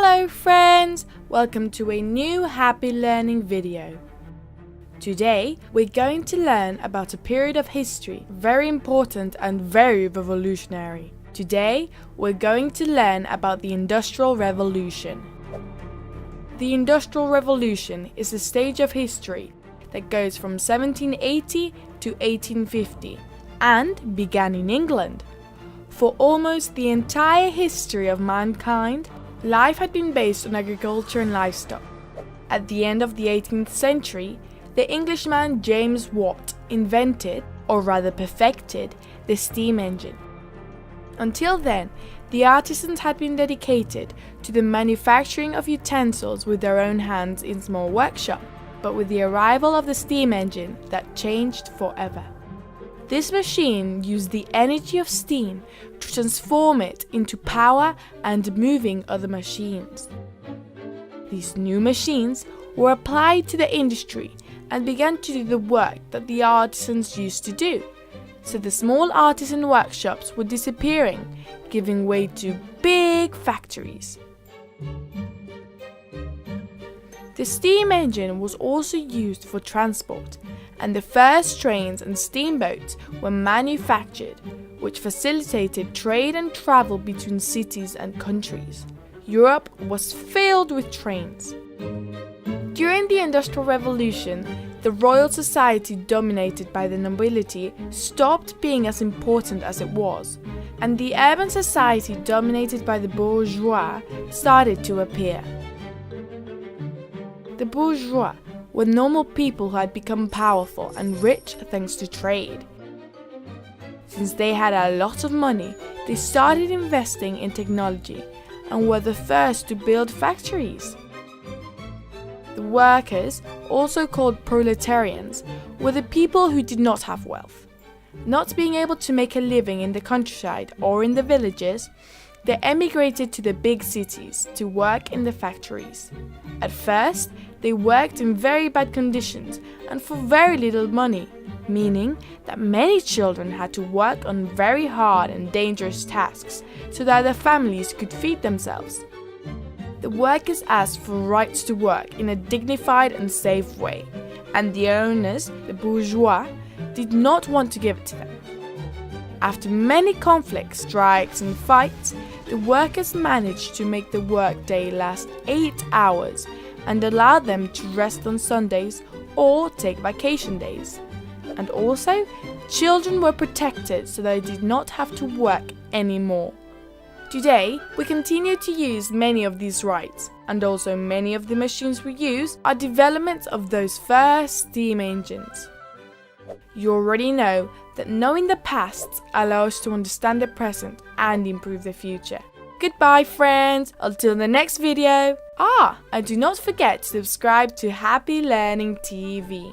Hello friends! Welcome to a new Happy Learning video. Today we're going to learn about a period of history very important and very revolutionary. Today we're going to learn about the Industrial Revolution. The Industrial Revolution is a stage of history that goes from 1780 to 1850 and began in England. For almost the entire history of mankind, life had been based on agriculture and livestock. At the end of the 18th century, the Englishman James Watt invented, or rather perfected, the steam engine. Until then, the artisans had been dedicated to the manufacturing of utensils with their own hands in small workshops, but with the arrival of the steam engine, that changed forever. This machine used the energy of steam to transform it into power and moving other machines. These new machines were applied to the industry and began to do the work that the artisans used to do. So the small artisan workshops were disappearing, giving way to big factories. The steam engine was also used for transport, and the first trains and steamboats were manufactured, which facilitated trade and travel between cities and countries. Europe was filled with trains. During the Industrial Revolution, the Royal Society, dominated by the nobility, stopped being as important as it was, and the urban society, dominated by the bourgeois, started to appear. The bourgeois were normal people who had become powerful and rich thanks to trade. Since they had a lot of money, they started investing in technology and were the first to build factories. The workers, also called proletarians, were the people who did not have wealth. Not being able to make a living in the countryside or in the villages, they emigrated to the big cities to work in the factories. At first, they worked in very bad conditions and for very little money, meaning that many children had to work on very hard and dangerous tasks so that their families could feed themselves. The workers asked for rights to work in a dignified and safe way, and the owners, the bourgeois, did not want to give it to them. After many conflicts, strikes and fights, the workers managed to make the workday last 8 hours and allow them to rest on Sundays or take vacation days. And also, children were protected so they did not have to work anymore. Today, we continue to use many of these rights, and also many of the machines we use are developments of those first steam engines. You already know that knowing the past allows us to understand the present and improve the future. Goodbye friends, until the next video. And do not forget to subscribe to Happy Learning TV.